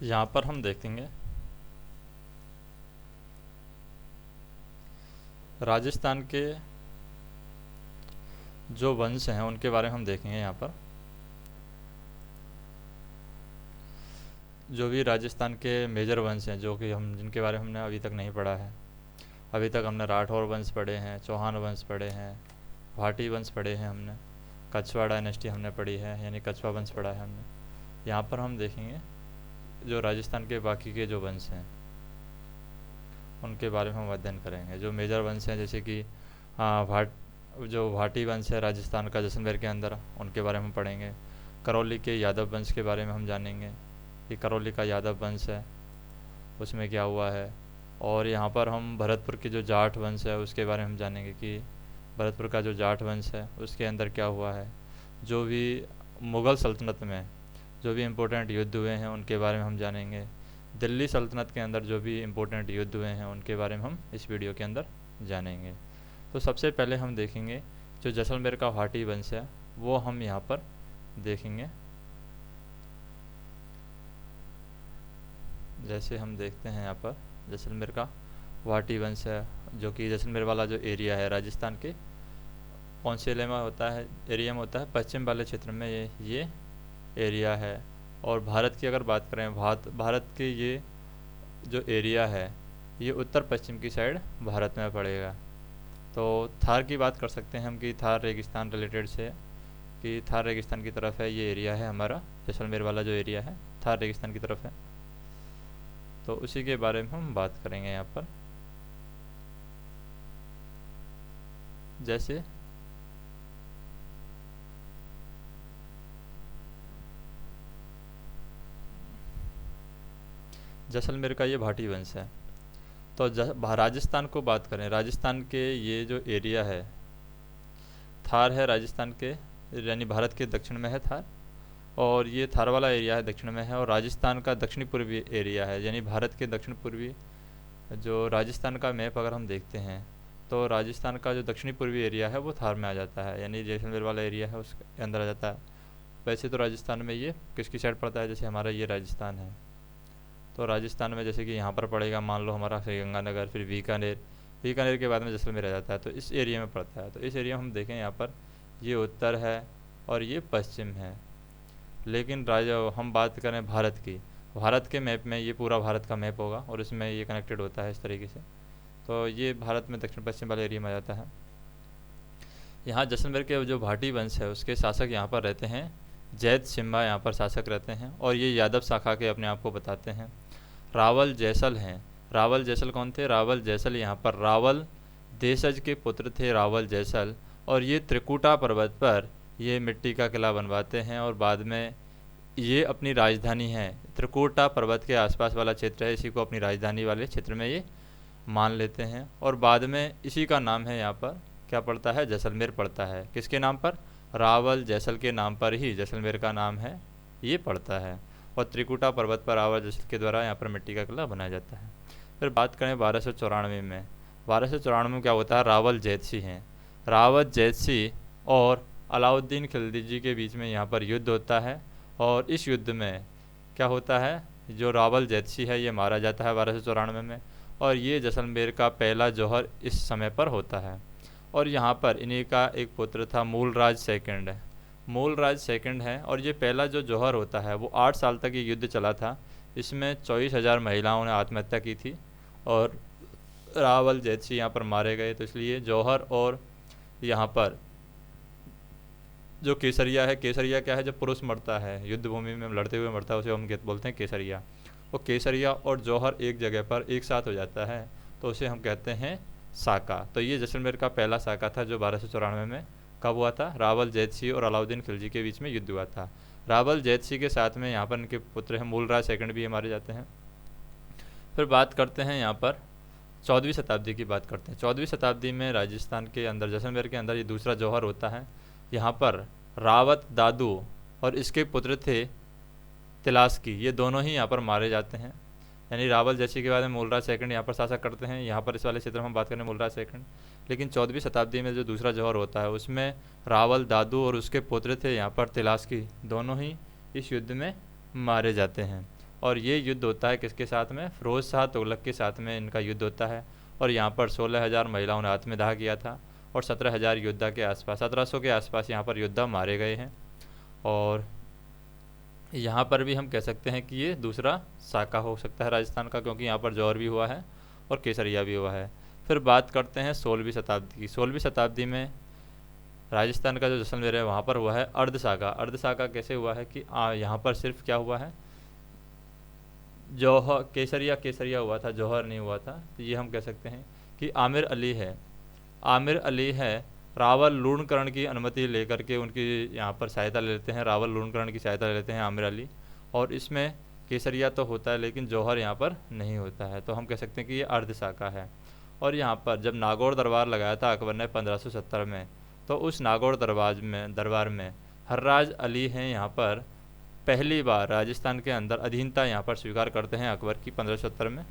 यहाँ पर हम देखेंगे राजस्थान के जो वंश हैं उनके बारे में हम देखेंगे। यहाँ पर जो भी राजस्थान के मेजर वंश हैं जो कि हम जिनके बारे में हमने अभी तक नहीं पढ़ा है। अभी तक हमने राठौर वंश पढ़े हैं, चौहान वंश पढ़े हैं, भाटी वंश पढ़े हैं, हमने कछवा डायनेस्टी हमने पढ़ी है, यानी कछवा वंश पढ़ा है हमने। यहाँ पर हम देखेंगे जो राजस्थान के बाकी के जो वंश हैं उनके बारे में हम अध्ययन करेंगे। जो मेजर वंश हैं जैसे कि भाट जो भाटी वंश है राजस्थान का जैसलमेर के अंदर, उनके बारे में हम पढ़ेंगे। करौली के यादव वंश के बारे में हम जानेंगे कि करौली का यादव वंश है उसमें क्या हुआ है। और यहाँ पर हम भरतपुर की जो जाट वंश है उसके बारे में हम जानेंगे कि भरतपुर का जो जाट वंश है उसके अंदर क्या हुआ है। जो भी मुग़ल सल्तनत में जो भी इम्पोर्टेंट युद्ध हुए हैं उनके बारे में हम जानेंगे। दिल्ली सल्तनत के अंदर जो भी इम्पोर्टेंट युद्ध हुए हैं उनके बारे में हम इस वीडियो के अंदर जानेंगे। तो सबसे पहले हम देखेंगे जो जैसलमेर का भाटी वंश है वो हम यहाँ पर देखेंगे। जैसे हम देखते हैं यहाँ पर जैसलमेर का भाटी वंश है जो कि जैसलमेर वाला जो एरिया है राजस्थान के कौन से एरिया में होता है, पश्चिम वाले क्षेत्र में ये एरिया है। और भारत की अगर बात करें भारत के ये जो एरिया है ये उत्तर पश्चिम की साइड भारत में पड़ेगा। तो थार की बात कर सकते हैं हम कि थार रेगिस्तान रिलेटेड से कि थार रेगिस्तान की तरफ है ये एरिया है हमारा जैसलमेर वाला जो एरिया है थार रेगिस्तान की तरफ है। तो उसी के बारे में हम बात करेंगे यहाँ पर। जैसे जैसलमेर का ये भाटी वंश है। तो राजस्थान को बात करें, राजस्थान के ये जो एरिया है थार है राजस्थान के यानी भारत के दक्षिण में है थार, और ये थार वाला एरिया है दक्षिण में है। और राजस्थान का दक्षिणी पूर्वी एरिया है यानी भारत के दक्षिण पूर्वी जो राजस्थान का मैप अगर हम देखते हैं तो राजस्थान का जो दक्षिणी पूर्वी एरिया है वो थार में आ जाता है यानी जैसलमेर वाला एरिया है उसके अंदर आ जाता है। वैसे तो राजस्थान में ये किसकी साइड पड़ता है, जैसे हमारा ये राजस्थान है तो राजस्थान में जैसे कि यहाँ पर पड़ेगा मान लो हमारा श्रीगंगानगर, फिर बीकानेर, बीकानेर के बाद में जैसलमेर आ जाता है तो इस एरिया में पड़ता है। तो इस एरिया में हम देखें यहाँ पर ये उत्तर है और ये पश्चिम है। लेकिन हम बात करें भारत की, भारत के मैप में ये पूरा भारत का मैप होगा और इसमें ये कनेक्टेड होता है इस तरीके से। तो ये भारत में दक्षिण पश्चिम वाले एरिया में आ जाता है। यहाँ जैसलमेर के जो भाटी वंश है उसके शासक यहाँ पर रहते हैं जैत सिम्हा, यहाँ पर शासक रहते हैं और ये यादव शाखा के अपने आप को बताते हैं। रावल जैसल हैं। रावल जैसल कौन थे, रावल जैसल यहाँ पर रावल देशज के पुत्र थे रावल जैसल। और ये त्रिकुटा पर्वत पर ये मिट्टी का किला बनवाते हैं और बाद में ये अपनी राजधानी है त्रिकुटा पर्वत के आसपास वाला क्षेत्र है इसी को अपनी राजधानी वाले क्षेत्र में ये मान लेते हैं। और बाद में इसी का नाम है यहाँ पर क्या पड़ता है, जैसलमेर पड़ता है। किसके नाम पर, रावल जैसल के नाम पर ही जैसलमेर का नाम है ये पड़ता है। और त्रिकुटा पर्वत पर रावल जैसल के द्वारा यहाँ पर मिट्टी का किला बनाया जाता है। फिर बात करें 1294 में, 1294 में क्या होता है, रावल जैतसी हैं। रावत जैतसी और अलाउद्दीन खिलजी के बीच में यहाँ पर युद्ध होता है और इस युद्ध में क्या होता है, जो रावल जैतसी है ये मारा जाता है 1294 में। और ये जैसलमेर का पहला जौहर इस समय पर होता है। और यहाँ पर इन्हीं का एक पुत्र था मूलराज सेकंड, मूलराज सेकंड है। और ये पहला जो जौहर होता है वो 8 साल तक ये युद्ध चला था। इसमें 24,000 महिलाओं ने आत्महत्या की थी और रावल जैतसी यहाँ पर मारे गए। तो इसलिए जौहर और यहाँ पर जो केसरिया है, केसरिया क्या है, जब पुरुष मरता है युद्ध भूमि में लड़ते हुए मरता है उसे हम बोलते हैं केसरिया। वो केसरिया और जौहर एक जगह पर एक साथ हो जाता है तो उसे हम कहते हैं साका। तो ये जैसलमेर का पहला साका था जो 1294 में कब हुआ था, रावल जैतसी और अलाउद्दीन खिलजी के बीच में युद्ध हुआ था। रावल जैतसी के साथ में यहाँ पर इनके पुत्र हैं मूलराज सेकंड भी मारे जाते हैं। फिर बात करते हैं यहाँ पर 14वीं शताब्दी की बात करते हैं। 14वीं शताब्दी में राजस्थान के अंदर जैसलमेर के अंदर ये दूसरा जौहर होता है। यहाँ पर रावत दादू और इसके पुत्र थे तिलास्की, ये दोनों ही यहाँ पर मारे जाते हैं। यानी रावल जैसी के बाद में मूलराज सेकंड यहाँ पर शासक करते हैं। यहाँ पर इस वाले क्षेत्र में हम बात करें मूलराज सेकंड। लेकिन 14वीं शताब्दी में जो दूसरा जौहर होता है उसमें रावल दादू और उसके पुत्र थे यहाँ पर तिलास्की, दोनों ही इस युद्ध में मारे जाते हैं। और ये युद्ध होता है किसके साथ में? फिरोज़ शाह तुगलक के साथ में इनका युद्ध होता है। और यहाँ पर 16,000 महिलाओं ने आत्मदाह किया था और 17,000 योद्धा के आसपास 1700 के आसपास यहाँ पर योद्धा मारे गए हैं। और यहाँ पर भी हम कह सकते हैं कि ये दूसरा साका हो सकता है राजस्थान का, क्योंकि यहाँ पर जौहर भी हुआ है और केसरिया भी हुआ है। फिर बात करते हैं 16वीं शताब्दी की। 16वीं शताब्दी में राजस्थान का जो जैसलमेर है वहाँ पर हुआ है अर्धसाका। अर्धसाका कैसे हुआ है कि यहाँ पर सिर्फ क्या हुआ है, जौहर केसरिया हुआ था, जौहर नहीं हुआ था। तो ये हम कह सकते हैं कि आमिर अली है रावल लूणकरण की अनुमति लेकर के उनकी यहाँ पर सहायता ले लेते हैं, रावल लूणकरण की सहायता ले लेते हैं आमिर अली। और इसमें केसरिया तो होता है लेकिन जौहर यहाँ पर नहीं होता है, तो हम कह सकते हैं कि ये अर्धसाका है। और यहाँ पर जब नागौर दरबार लगाया था अकबर ने 1570 में, तो उस नागौर दरबार में हर्राज अली हैं यहाँ पर पहली बार राजस्थान के अंदर अधीनता यहाँ पर स्वीकार करते हैं अकबर की 1570 में।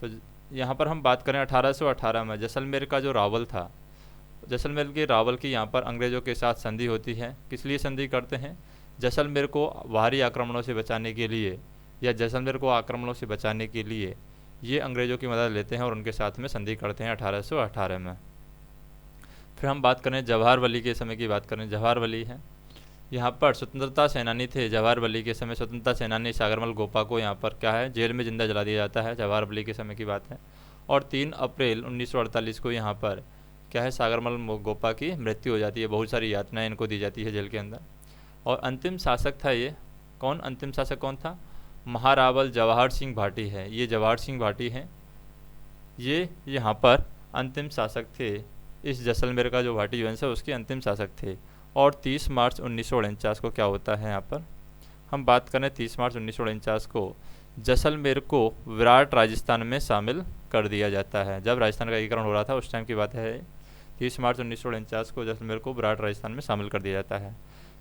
तो यहाँ पर हम बात करें 1818 में जैसलमेर का जो रावल था, जैसलमेर के रावल की यहाँ पर अंग्रेज़ों के साथ संधि होती है। किस लिए संधि करते हैं? जैसलमेर को बाहरी आक्रमणों से बचाने के लिए या जैसलमेर को आक्रमणों से बचाने के लिए ये अंग्रेज़ों की मदद लेते हैं और उनके साथ में संधि करते हैं 1818 में। फिर हम बात करें जवाहर वली के समय की बात करें। जवाहर वली है यहाँ पर स्वतंत्रता सेनानी थे। जवाहर वली के समय स्वतंत्रता सेनानी सागरमल गोपा को यहाँ पर क्या है, जेल में जिंदा जला दिया जाता है। जवाहर वली के समय की बात है। और 3 अप्रैल 1948 को यहाँ पर क्या है, सागरमल गोपा की मृत्यु हो जाती है। बहुत सारी यातनाएं इनको दी जाती है जेल के अंदर। और अंतिम शासक था ये कौन? अंतिम शासक कौन था? महारावल जवाहर सिंह भाटी है। ये जवाहर सिंह भाटी हैं, ये यहाँ पर अंतिम शासक थे। इस जैसलमेर का जो भाटी वंश है उसके अंतिम शासक थे। और 30 मार्च 1949 को क्या होता है, यहाँ पर हम बात करें 30 मार्च 1949 को जैसलमेर को विराट राजस्थान में शामिल कर दिया जाता है। जब राजस्थान का एकीकरण हो रहा था उस टाइम की बात है। 30 मार्च 1949 को जैसलमेर को विराट राजस्थान में शामिल कर दिया जाता है।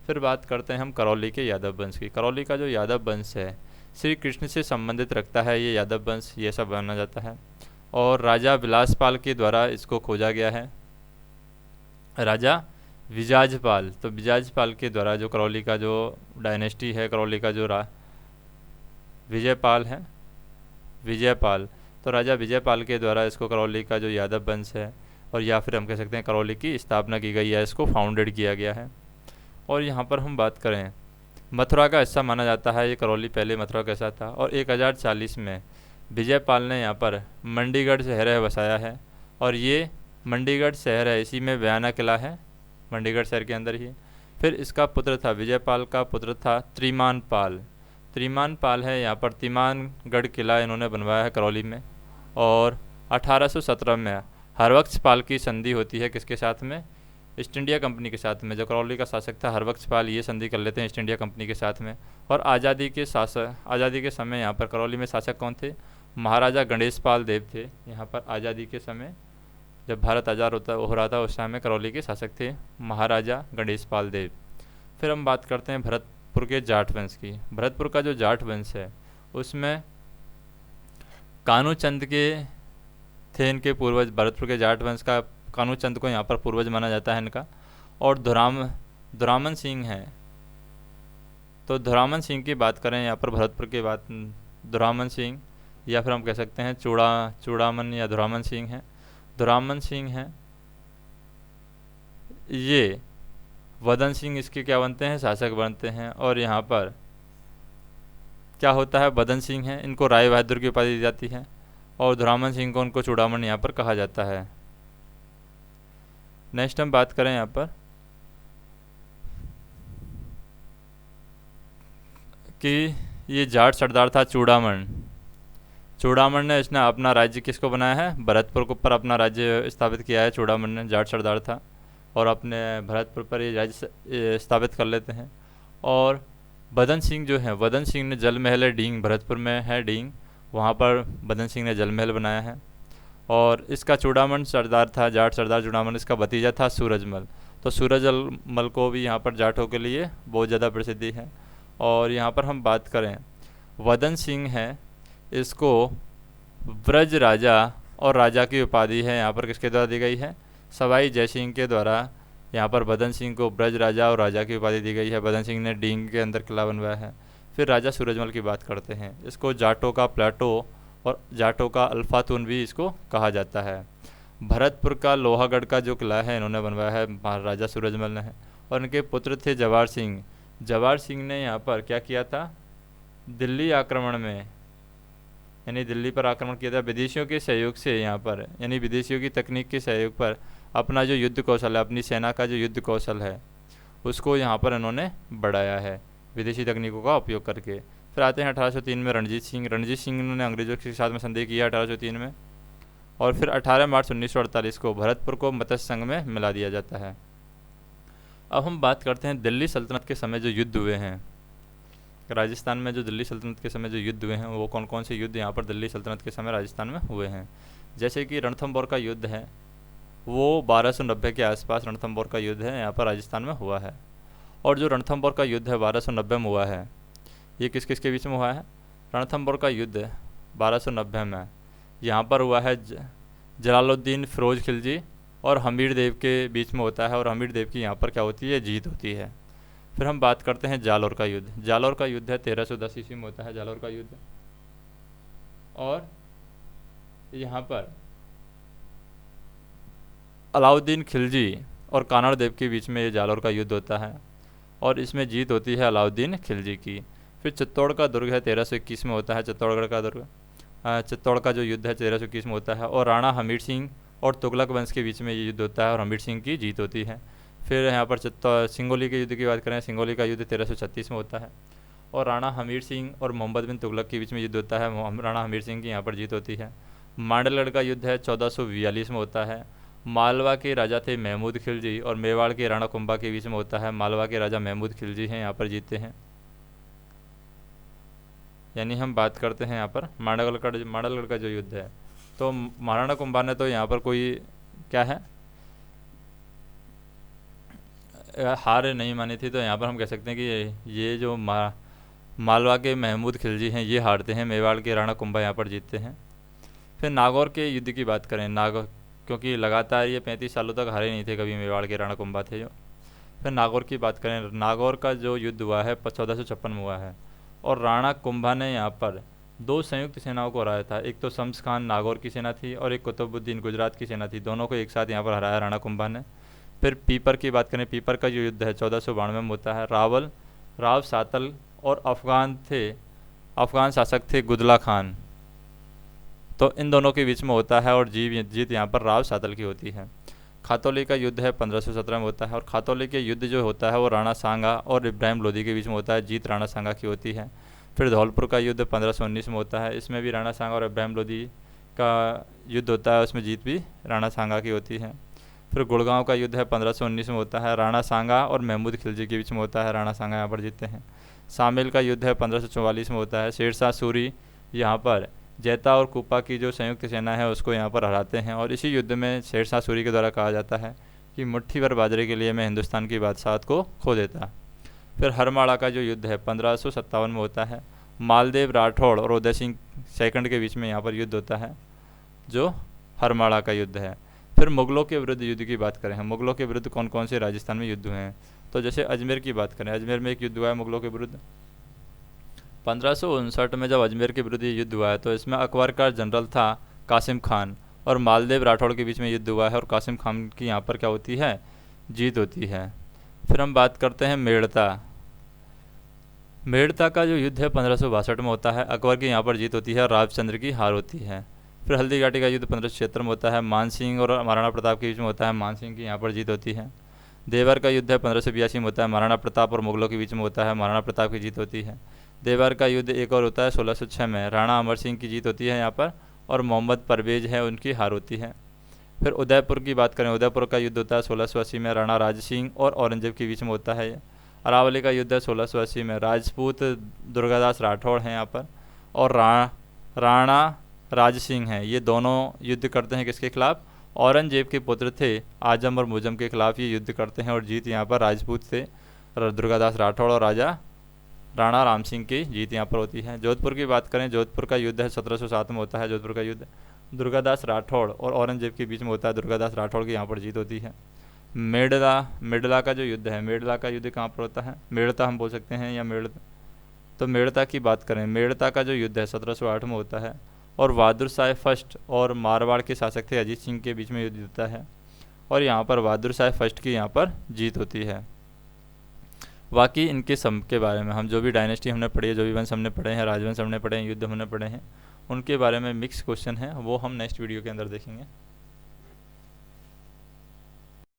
फिर बात करते हैं हम करौली के यादव वंश की। करौली का जो यादव वंश है श्री कृष्ण से संबंधित रखता है ये यादव वंश, ये सब माना जाता है। और राजा विलासपाल के द्वारा इसको खोजा गया है। राजा विजाजपाल, तो विजाजपाल के द्वारा जो करौली का जो डायनेस्टी है, करौली का जो विजयपाल है, विजयपाल, तो राजा विजयपाल के द्वारा इसको करौली का जो यादव वंश है और या फिर हम कह सकते हैं करौली की स्थापना की गई है, इसको फाउंडेड किया गया है। और यहाँ पर हम बात करें मथुरा का हिस्सा माना जाता है ये करौली, पहले मथुरा का हिस्सा था। और 1040 में विजयपाल ने यहाँ पर मंडीगढ़ शहर है बसाया है। और ये मंडीगढ़ शहर है, इसी में बयाना किला है, मंडीगढ़ शहर के अंदर ही। फिर इसका पुत्र था, विजयपाल का पुत्र था त्रिमान पाल। त्रिमान पाल है यहाँ पर तिमानगढ़ किला इन्होंने बनवाया है करौली में। और 1817 में हरबख्श पाल की संधि होती है किसके साथ में? ईस्ट इंडिया कंपनी के साथ में। जो करौली का शासक था हरबख्श पाल, ये संधि कर लेते हैं ईस्ट इंडिया कंपनी के साथ में। और आज़ादी के समय यहाँ पर करौली में शासक कौन थे? महाराजा गणेश पाल देव थे। यहाँ पर आज़ादी के समय जब भारत आज़ाद हो रहा था उस टाइम में करौली के शासक थे महाराजा गणेश पाल देव। फिर हम बात करते हैं भरतपुर के जाट वंश की। भरतपुर का जो जाट वंश है उसमें कानूचंद के थे इनके पूर्वज। भरतपुर के जाट वंश का कानूचंद को यहाँ पर पूर्वज माना जाता है इनका। और धुरामन सिंह हैं, तो धुरामन सिंह की बात करें यहाँ पर भरतपुर के बात, धुरामन सिंह या फिर हम कह सकते हैं चूड़ामन या धुरामन सिंह हैं। धुरामन सिंह हैं, ये वदन सिंह इसके क्या बनते हैं? शासक बनते हैं। और यहाँ पर क्या होता है? वदन सिंह हैं, इनको राय बहादुर की उपाधि दी जाती है। और धुरामन सिंह को उनको चूड़ामन यहाँ पर कहा जाता है। नेक्स्ट हम बात करें यहाँ पर कि ये जाट सरदार था चूड़ामन। चूड़ामन ने इसने अपना राज्य किसको बनाया है? भरतपुर के ऊपर अपना राज्य स्थापित किया है। चूड़ामन ने, जाट सरदार था और अपने भरतपुर पर ये राज्य स्थापित कर लेते हैं। और वदन सिंह जो है, वदन सिंह ने जल महल है डींग, भरतपुर में है डींग, वहाँ पर वदन सिंह ने जल महल बनाया है। और इसका चूड़ामन सरदार था, जाट सरदार चूड़ामन, इसका भतीजा था सूरजमल। तो सूरजमल को भी यहाँ पर जाटों के लिए बहुत ज़्यादा प्रसिद्धि है। और यहाँ पर हम बात करें वदन सिंह है, इसको ब्रज राजा और राजा की उपाधि है यहाँ पर किसके द्वारा दी गई है? सवाई जयसिंह के द्वारा यहाँ पर वदन सिंह को ब्रज राजा और राजा की उपाधि दी गई है। वदन सिंह ने डींग के अंदर किला बनवाया है। फिर राजा सूरजमल की बात करते हैं, इसको जाटों का प्लाटो और जाटों का अल्फातून भी इसको कहा जाता है। भरतपुर का लोहागढ़ का जो किला है इन्होंने बनवाया है महाराजा सूरजमल ने है, और इनके पुत्र थे जवाहर सिंह। जवाहर सिंह ने यहाँ पर क्या किया था, दिल्ली आक्रमण में, यानी दिल्ली पर आक्रमण किया था विदेशियों के सहयोग से, यहाँ पर यानी विदेशियों की तकनीक के सहयोग पर अपना जो युद्ध कौशल है, अपनी सेना का जो युद्ध कौशल है उसको यहाँ पर इन्होंने बढ़ाया है विदेशी तकनीकों का उपयोग करके। फिर आते हैं 1803 में रणजीत सिंह। रणजीत सिंह ने अंग्रेजों के साथ में संधि किया 1803 में, और फिर 18 मार्च 1948 को भरतपुर को मत्स्य संघ में मिला दिया जाता है। अब हम बात करते हैं दिल्ली सल्तनत के समय जो युद्ध हुए हैं, राजस्थान में जो दिल्ली सल्तनत के समय जो युद्ध हुए हैं वो कौन कौन से युद्ध यहाँ पर दिल्ली सल्तनत के समय राजस्थान में हुए हैं। जैसे कि रणथंभौर का युद्ध है, वो 1290 के आसपास रणथंभौर का युद्ध है यहाँ पर राजस्थान में हुआ है। और जो रणथंभौर का युद्ध है 1290 में हुआ है, ये किस किस के बीच में हुआ है। रणथंभौर का युद्ध 1290 में यहाँ पर हुआ है जलालुद्दीन फिरोज खिलजी और हमीर देव के बीच में होता है, और हमीर देव की यहाँ पर क्या होती है, जीत होती है। फिर हम बात करते हैं जालौर का युद्ध। जालौर का युद्ध है 1310 ईस्वी में होता है जालौर का युद्ध, और यहाँ पर अलाउद्दीन खिलजी और कानड़ देव के बीच में ये जालौर का युद्ध होता है, और इसमें जीत होती है अलाउद्दीन खिलजी की। फिर चित्तौड़ का दुर्ग है 1321 में होता है, चित्तौड़गढ़ का दुर्ग, चित्तौड़ का जो युद्ध है 1321 में होता है, और राणा हमीर सिंह और तुगलक वंश के बीच में ये युद्ध होता है और हमीर सिंह की जीत होती है। फिर यहाँ पर सिंगोली के युद्ध की बात करें, सिंगोली का युद्ध 1336 में होता है, और राणा हमीर सिंह और मोहम्मद बिन तुगलक के बीच में युद्ध होता है, राणा हमीर सिंह की यहाँ पर जीत होती है। मांडलगढ़ का युद्ध है 1442 में होता है, मालवा के राजा थे महमूद खिलजी और मेवाड़ के राणा कुंभा के बीच में होता है। मालवा के राजा महमूद खिलजी हैं यहाँ पर जीतते हैं। यानी हम बात करते हैं यहाँ पर मांडलगढ़ का जो युद्ध है, तो महाराणा कुंभा ने तो यहाँ पर कोई क्या है हार नहीं मानी थी, तो यहाँ पर हम कह सकते हैं कि ये जो मालवा के महमूद खिलजी हैं ये हारते हैं, मेवाड़ के राणा कुंभा यहाँ पर जीतते हैं। फिर नागौर के युद्ध की बात करें, नागौर क्योंकि लगातार ये 35 सालों तक हारे नहीं थे कभी, मेवाड़ के राणा कुंभा थे जो। फिर नागौर की बात करें, नागौर का जो युद्ध हुआ है 1456 में हुआ है, और राणा कुंभा ने यहाँ पर 2 संयुक्त सेनाओं को हराया था। एक तो शम्स खान नागौर की सेना थी और एक कुतुबुद्दीन गुजरात की सेना थी, दोनों को एक साथ यहाँ पर हराया राणा कुंभा ने। फिर पीपर की बात करें, पीपर का जो युद्ध है 1492 में होता है। राव सातल और अफगान शासक थे गुदला खान, तो इन दोनों के बीच में होता है, और जीत यहाँ पर राव सातल की होती है। खातौली का युद्ध है 1517 में होता है, और खातौली के युद्ध जो होता है वो राणा सांगा और इब्राहिम लोदी के बीच में होता है, जीत राणा सांगा की होती है। फिर धौलपुर का युद्ध 1519 में होता है, इसमें भी राणा सांगा और इब्राहिम लोदी का युद्ध होता है, उसमें जीत भी राणा सांगा की होती है। फिर गुड़गांव का युद्ध है 1519 में होता है, राणा सांगा और महमूद खिलजी के बीच में होता है, राणा सांगा यहाँ पर जीतते हैं। शामिल का युद्ध है 1544 में होता है, शेरशाह सूरी यहाँ पर जैता और कुपा की जो संयुक्त सेना है उसको यहाँ पर हराते हैं, और इसी युद्ध में शेरशाह सूरी के द्वारा कहा जाता है कि मुट्ठी भर बाजरे के लिए मैं हिंदुस्तान की बादशाहत को खो देता। फिर हरमाड़ा का जो युद्ध है 1557 में होता है, मालदेव राठौड़ और उदय सिंह सेकंड के बीच में यहाँ पर युद्ध होता है, जो हरमाड़ा का युद्ध है। फिर मुगलों के विरुद्ध युद्ध की बात करें, मुगलों के विरुद्ध कौन कौन से राजस्थान में युद्ध हुए हैं, तो जैसे अजमेर की बात करें, अजमेर में एक युद्ध हुआ है मुगलों के विरुद्ध 1559 में। जब अजमेर के विरुद्ध युद्ध हुआ है तो इसमें अकबर का जनरल था कासिम खान और मालदेव राठौड़ के बीच में युद्ध हुआ है, और कासिम खान की यहाँ पर क्या होती है, जीत होती है। फिर हम बात करते हैं मेड़ता का जो युद्ध है 1562 में होता है, अकबर की यहाँ पर जीत होती है और रामचंद्र की हार होती है। फिर हल्दी घाटी का युद्ध 1576 में होता है, मान सिंह और महाराणा प्रताप के बीच में होता है, मान सिंह की यहाँ पर जीत होती है। देवर का युद्ध है 1582 में होता है, महाराणा प्रताप और मुगलों के बीच में होता है, महाराणा प्रताप की जीत होती है। देवर का युद्ध एक और होता है 1606 में, राणा अमर सिंह की जीत होती है यहाँ पर, और मोहम्मद परवेज है उनकी हार होती है। फिर उदयपुर की बात करें, उदयपुर का युद्ध होता है 1680 में, राणा राज सिंह और औरंगजेब के बीच में होता है। अरावली का युद्ध है 1680 में, राजपूत दुर्गादास राठौड़ हैं यहाँ पर, और राणा राज सिंह हैं, ये दोनों युद्ध करते हैं किसके खिलाफ, औरंगजेब के पुत्र थे आजम और मुजम के खिलाफ ये युद्ध करते हैं, और जीत यहाँ पर राजपूत से दुर्गादास राठौड़ और राणा राम सिंह की जीत यहाँ पर होती है। जोधपुर की बात करें, जोधपुर का युद्ध है 1707 में होता है, जोधपुर का युद्ध दुर्गादास राठौड़ और औरंगजेब के बीच में होता है, दुर्गादास राठौड़ की यहाँ पर जीत होती है। मेड़ला का जो युद्ध है, मेड़ला का युद्ध कहाँ पर होता है, मेड़ता हम बोल सकते हैं या तो मेड़ता की बात करें, मेड़ता का जो युद्ध है 1708 में होता है और बहादुर शाह फर्स्ट और मारवाड़ के शासक थे अजीत सिंह के बीच में युद्ध होता है और यहाँ पर बहादुर शाह फर्स्ट की यहाँ पर जीत होती है। बाकी इनके सम के बारे में हम जो भी डायनेस्टी हमने पढ़ी है, जो भी वंश हमने पढ़े हैं, राजवंश हमने पढ़े हैं, युद्ध हमने पढ़े हैं, उनके बारे में मिक्स क्वेश्चन है, वो हम नेक्स्ट वीडियो के अंदर देखेंगे।